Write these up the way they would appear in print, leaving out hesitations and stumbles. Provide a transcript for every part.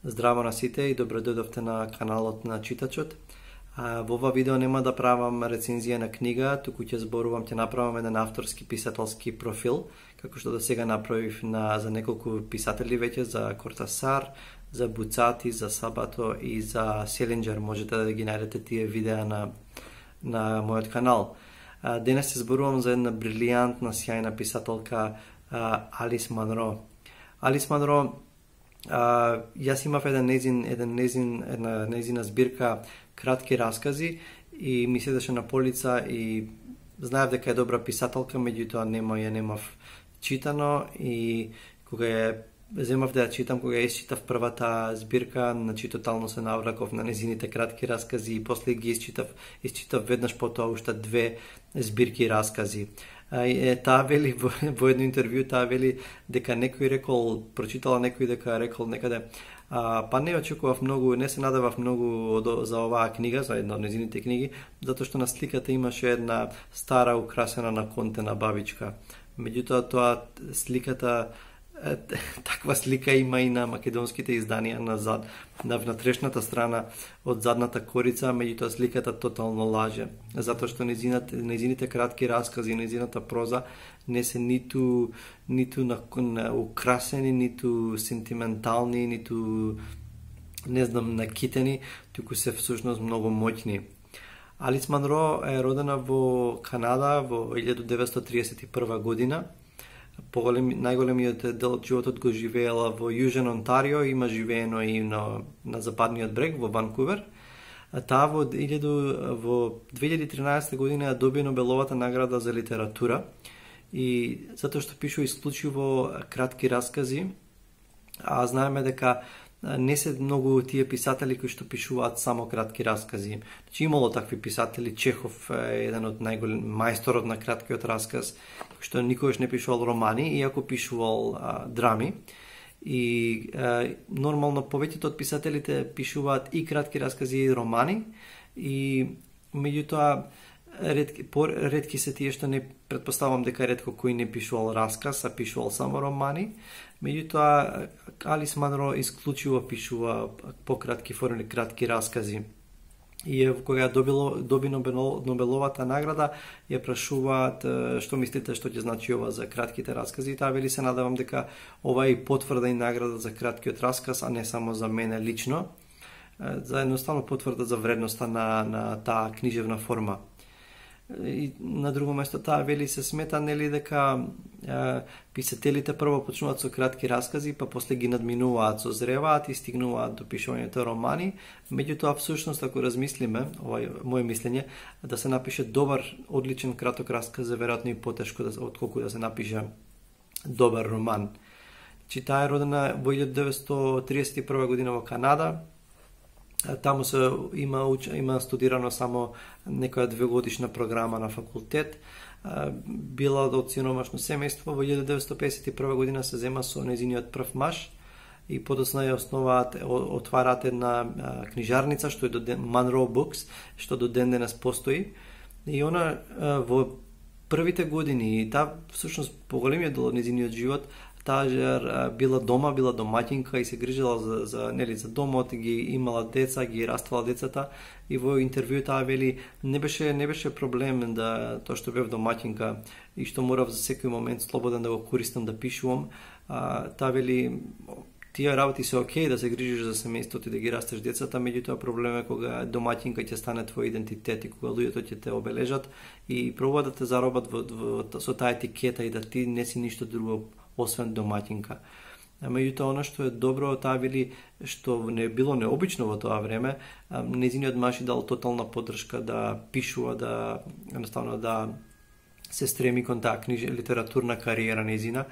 Здраво на сите и добро дојдовте на каналот на Читачот. Во ова видео нема да правам рецензија на книга, туку ќе направам еден авторски писателски профил, како што до сега направив за неколку писатели веќе, за Кортасар, за Буцати, за Сабато и за Селинџер. Можете да ги најдете тие видеа на мојот канал. Денес се зборувам за една брилијантна, сјајна писателка Алис Манро. Алис Манро, јас имав една нејзина збирка кратки раскази и ми седеше на полица и знаев дека е добра писателка, меѓутоа ја немав читано и кога ја земав да ја читам, кога ја исчитав првата збирка, значи тотално се навлаков на нејзините кратки раскази и после ги исчитав веднаш потоа уште две збирки раскази. Таа вели во едно интервју, таа вели дека некој рекол, прочитала некој дека рекол некаде, па не очекував многу, не се надевав многу за оваа книга, за една од нејзините книги, затоа што на сликата имаше една стара украсена на контена бабичка. Меѓутоа тоа сликата, таква слика има и на македонските изданија на внатрешната страна од задната корица, меѓутоа сликата тотално лаже, затоа што нејзините кратки раскази, нејзината проза не се ниту украсени, ниту сентиментални, ниту накитени, туку се всушност многу моќни. Алис Манро е родена во Канада во 1931 година. Најголемиот дел од животот го живеела во Јужен Онтарио, има живеено и на западниот брег во Ванкувер. Таа во 2013 година ја доби Нобеловата награда за литература и затоа што пишува исклучиво кратки раскази, а знаеме дека не се многу тие писатели кои што пишуваат само кратки раскази. Значи имало такви писатели, Чехов е еден од мајсторот на краткиот расказ, што никогаш не пишувал романи, иако пишувал драми. И нормално повеќето од писателите пишуваат и кратки раскази и романи, и меѓутоа ретки се тие што не претпоставам дека ретко кој не пишувал расказ, а пишувал само романи. Меѓутоа Алис Манро исклучиво пишува пократки форми, кратки раскази. И кога доби Нобеловата награда, ја прашуваат што мислите што ќе значи ова за кратките раскази, и таа вели се надевам дека ова е потврда и награда за краткиот расказ, а не само за мене лично, за едноставно потврда за вредноста на таа книжевна форма. И на друго место таа вели се смета дека писателите прво почнуваат со кратки раскази, па после ги надминуваат, созреваат и стигнуваат до пишувањето романи. Меѓутоа всушност ако размислиме, ова е моје мислење, да се напише добар, одличен краток расказ е веројатно и потешко отколку да се напише добар роман. Таа е родена во 1931 година во Канада. Таму има студирано само некоја двегодишна програма на факултет. Била од сиромашно семејство. Во 1951 година се зема со нејзиниот прв маж и подоцна ја отвараат една книжарница што е до Manro Books, што до ден денес постои. И она во првите години, таа всушност поголемиот дел од нејзиниот живот, таа била дома, била домаќинка и се грижела за домот, ги имала деца, ги раствала децата, и во интервју таа вели не беше проблем да тоа што бев домаќинка и што морав за секој момент слободен да го користам да пишувам. Таа вели тие работи се окей да се грижиш за семејството и да ги растеш децата, меѓутоа проблем е кога домаќинка ќе стане твој идентитет и кога луѓето ќе те обележат и пробуваат да те заробат со таа етикета и да ти не си ништо друго освен домаќинка. Меѓутоа, она што е добро, таа вели, што не било необично во тоа време, нејзиниот маж дал тотална поддршка да пишува, едноставно да се стреми кон таа литературна кариера нејзина,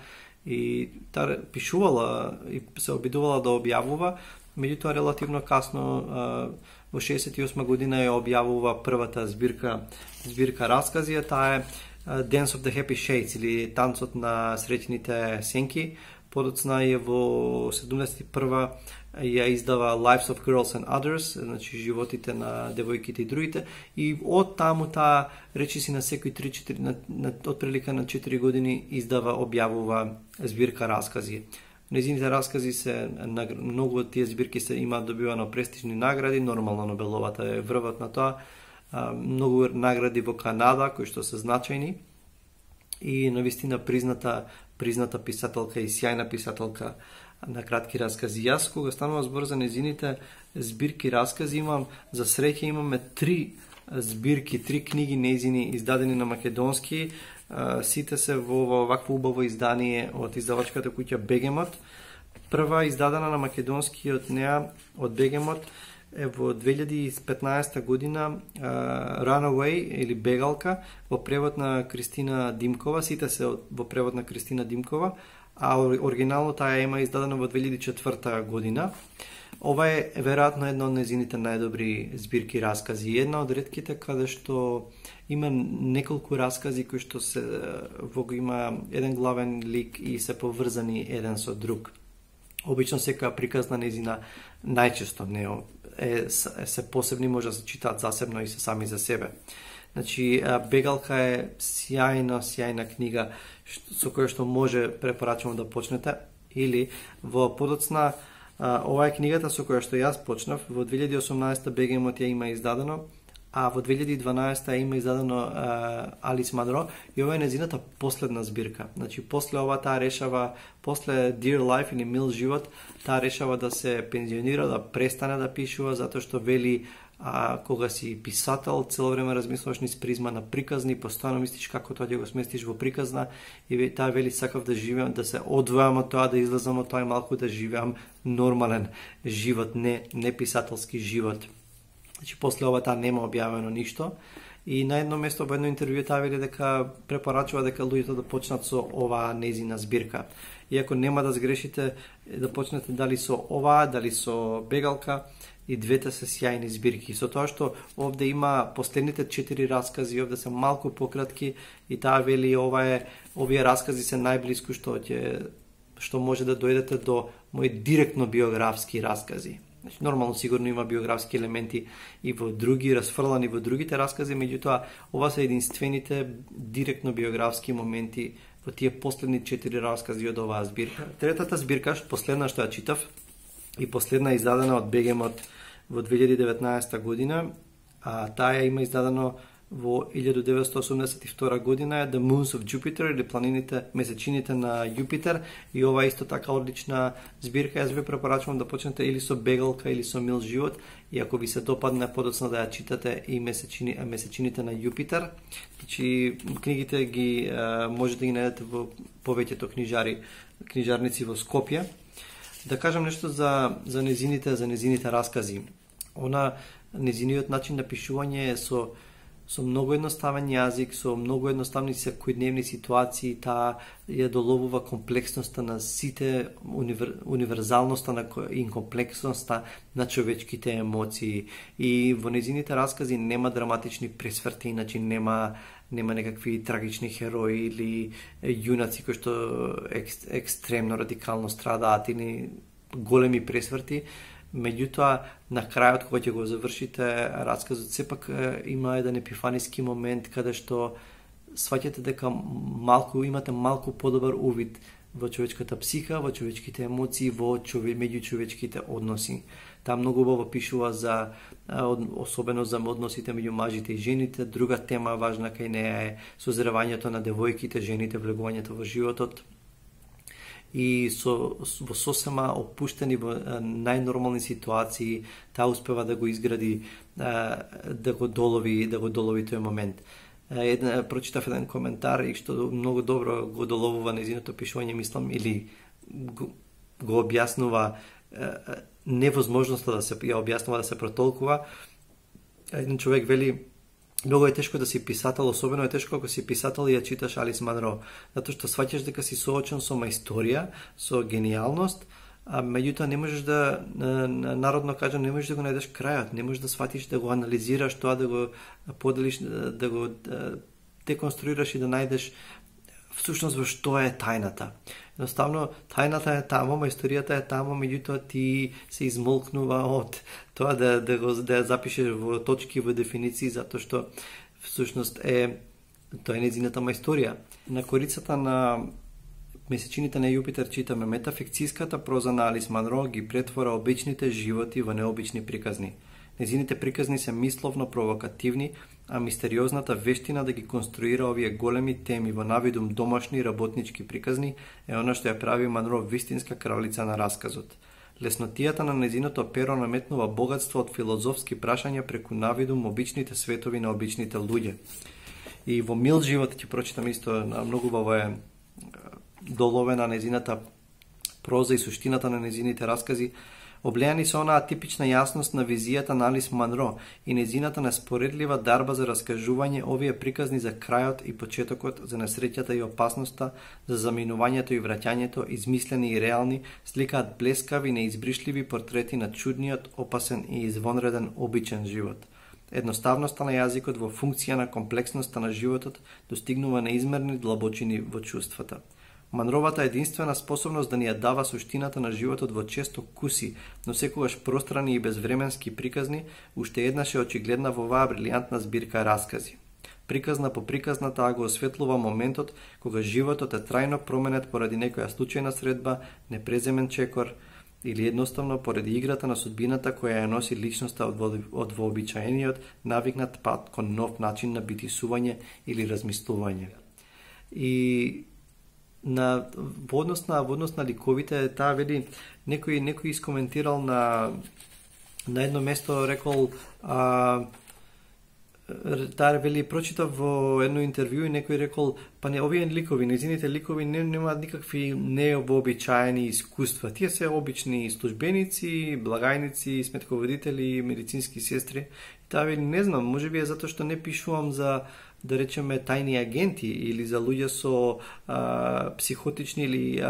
и таа пишувала и се обидувала да објавува, меѓутоа релативно касно во 68 година ја објавува првата збирка раскази, таа е Dance of the Happy Shades или Танцот на среќните сенки. Подоцна е во 71 ја издава Lives of Girls and Others, значи животите на девојките и другите, и од таму таа речиси на секој 3-4 од прилика на 4 години издава, објавува збирка раскази. Незините раскази се многу од тие збирки се имаат добивано престижни награди, нормално Нобеловата е врвот на тоа. Многу награди во Канада кои што се значајни и навистина призната писателка и сјајна писателка на кратки раскази. Јас кога станува збор за незините збирки раскази за среќа имаме 3 збирки, 3 книги незини издадени на македонски. Сите се во вакво убаво издание од издавачката куќа Бегемот. Прва издадена на македонски од неа, од Бегемот, е во 2015 година Runaway или Бегалка во превод на Кристина Димкова. Сите се во превод на Кристина Димкова, а оригинално таа има издадена во 2004 година. Ова е веројатно една од незините најдобри збирки раскази. Една од ретките каде што има неколку раскази кои што се има еден главен лик и се поврзани еден со друг. Обично секоја приказна незина најчесто не се посебни, може да се читаат засебно и се сами за себе. Значи, Бегалка е сјајна книга со која што може препорачувам да почнете, или во подоцна ова е книгата со која што јас почнав. Во 2018 Бегемот ја има издадено, а во 2012 има издадено Алис Манро и ова е незината последна збирка. Значи, после ова таа решава, после Dear Life или Мил живот, таа решава да се пензионира, да престане да пишува, затоа што вели кога си писател, цело време размислуваш низ призма на приказни, постојано мислиш како тоа ќе го сместиш во приказна, и таа вели сакав да живеам, да се одвојам од тоа, да излезам од тоа и малку да живеам нормален живот, не писателски живот. Значи, после ова таа нема објавено ништо и на едно место во едно интервју таа вели дека препорачува дека луѓето да почнат со оваа незина збирка. Иако нема да сгрешите да почнете дали со оваа, дали со Бегалка, и двете се сјајни збирки. Со тоа што овде има последните 4 раскази, овде се малку пократки и таа вели овие раскази се најблиску што може да дојдете до мои директно биографски раскази. Значи, нормално сигурно има биографски елементи и во други, расфрлани во другите раскази, меѓутоа ова се единствените директно биографски моменти во тие последни 4 раскази од оваа збирка. Третата збирка, последна што ја читав, и последна издадена од Бегемот во 2019 година, а таа има издадено во 1982 година е The Moons of Jupiter, или месечините на Јупитер, и ова е исто така одлична збирка. Јас ви препорачувам да почнете или со Бегалка или со Мил живот, и ако ви се допадне подоцна да ја читате и месечините на Јупитер. Значи, книгите ги можете да ги најдете во повеќето книжарници во Скопје. Да кажам нешто за незините раскази. Незиниот начин на пишување е со многу едноставен јазик, со многу едноставни секојдневни ситуации. Таа ја доловува комплексноста на сите, универзалноста и комплексноста на човечките емоции. И во незините раскази нема драматични пресврти, значи нема некакви трагични херои или јунаци кои што екстремно радикално страдаат или големи пресврти. Меѓутоа, на крајот, кога ќе го завршите расказот, сепак има еден епифаниски момент каде што сваќате дека имате малку подобар увид во човечката психа, во човечките емоции, во меѓучовечките односи. Таа многу убаво пишува особено за односите меѓу мажите и жените. Друга тема важна кај неа е созревањето на девојките, жените, влегувањето во животот. И во сосема опуштени во најнормални ситуации, таа успева да го изгради, да го долови тој момент. Прочитав еден коментар и што многу добро го доловува незиното пишување, мислам, или го објаснува невозможноста да се протолкува. Еден човек вели: многу е тешко да си писател, особено е тешко ако си писател и ја читаш Алис Манро, затоа што сваќаш дека си соочен со мајсторија, со гениалност, а меѓутоа не можеш да, народно кажам, не можеш да го најдеш крајот, не можеш да сватиш, да го анализираш тоа, да го поделиш, да го деконструираш и да најдеш всушност во што е тајната. Едноставно, тајната е тамо, мајсторијата е тамо, меѓутоа ти се измолкнува од тоа да ја запишеш во точки, во дефиниции, затоа што всушност тоа е незината мајсторија. На корицата на месечините на Јупитер читаме: метафикцијската проза на Алис Манро ги претвора обичните животи во необични приказни. Незините приказни се мисловно провокативни, а мистериозната вештина да ги конструира овие големи теми во навидум домашни работнички приказни е она што ја прави Манро вистинска кралица на расказот. Леснотијата на незиното перо наметнува богатство од филозофски прашања преку навидум обичните светови на обичните луѓе. И во Мил живот ќе прочитам исто, многу убаво е доловена незината проза и суштината на незините раскази, облеани со онаа типична јасност на визијата на Алис Манро и незината неспоредлива дарба за раскажување. Овие приказни за крајот и почетокот, за несреќата и опасноста, за заминувањето и враќањето, измислени и реални, сликаат блескави, неизбришливи портрети на чудниот, опасен и извонреден обичен живот. Едноставноста на јазикот во функција на комплексноста на животот достигнува неизмерни длабочини во чувствата. Манровата единствена способност да ни ја дава суштината на животот во често куси, но секогаш пространи и безвременски приказни, уште еднаш е очигледна во оваа брилијантна збирка раскази. Приказна по приказна таа го осветлува моментот кога животот е трајно променет поради некоја случајна средба, непреземен чекор или едноставно поради играта на судбината која ја носи личноста од вообичаениот, навикнат пат кон нов начин на битисување или размислување. И во однос на ликовите, таа вели, некој искоментирал на едно место, рекол, таа вели, прочитав во едно интервју и некој рекол, па не, овие ликови, незините ликови немаат никакви невообичаени искуства. Тие се обични службеници, благајници, сметководители, медицински сестри. Таа вели, не знам, можеби е затоа што не пишувам за, да речеме, тајни агенти или за луѓе со психотични или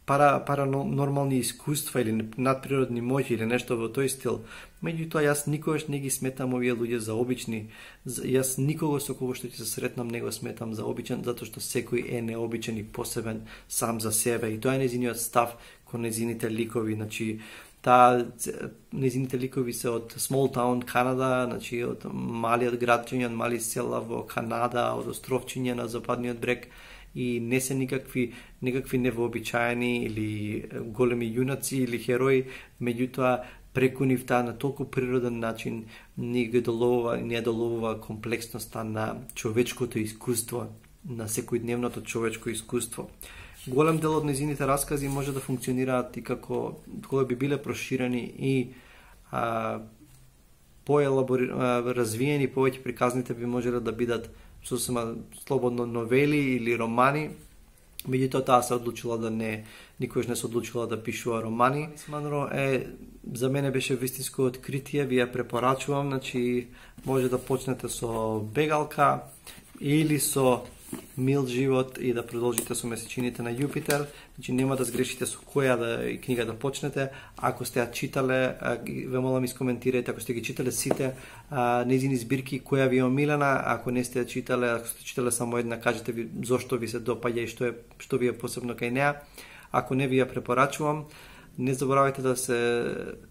паранормални искуства или надприродни моќи или нешто во тој стил. Меѓутоа, јас никогаш не ги сметам овие луѓе за обични. Јас никого со кого што ќе се сретнам не го сметам за обичен, затоа што секој е необичен и посебен сам за себе. И тоа е незиниот став кон незините ликови. Значи, незините ликови се од Small Town, Канада, значи од малиот градчиња, од мали села во Канада, од островчиња на западниот брег, и не се никакви невообичаени или големи јунаци или херои, меѓутоа преку нив таа на толку природен начин не доловува комплексноста на човечкото искуство, на секојдневното човечко искуство. Голем дел од незините раскази може да функционираат и како кога би биле проширени и развиени повеќе приказните би можеле да бидат сосема слободно новели или романи. Меѓутоа таа се одлучила да никогаш не се одлучила да пишува романи. Манро за мене беше вистинско откритие, ви ја препорачувам, значи може да почнете со Бегалка или со Мил живот и да продолжите со месечините на Јупитер. Значи нема да сгрешите со која книга да почнете. Ако сте ја читале, ве молам искоментирајте, ако сте ги читале сите незини збирки, која ви е омилена. Ако не сте ја читале, ако сте читале само една, кажете ви зошто ви се допаѓа и што ви е посебно кај неа. Ако не, ви ја препорачувам. Не заборавајте да се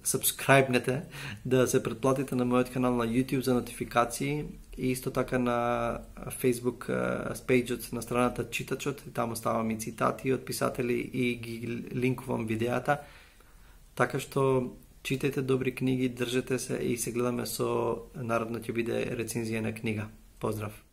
сабскрајбнете, да се претплатите на мојот канал на YouTube за нотификации и исто така на Facebook пејџот на страната Читачот. Таму ставам и цитати од писатели и ги линкувам видеата. Така што читајте добри книги, држете се и се гледаме со, народно ќе биде рецензија на книга. Поздрав!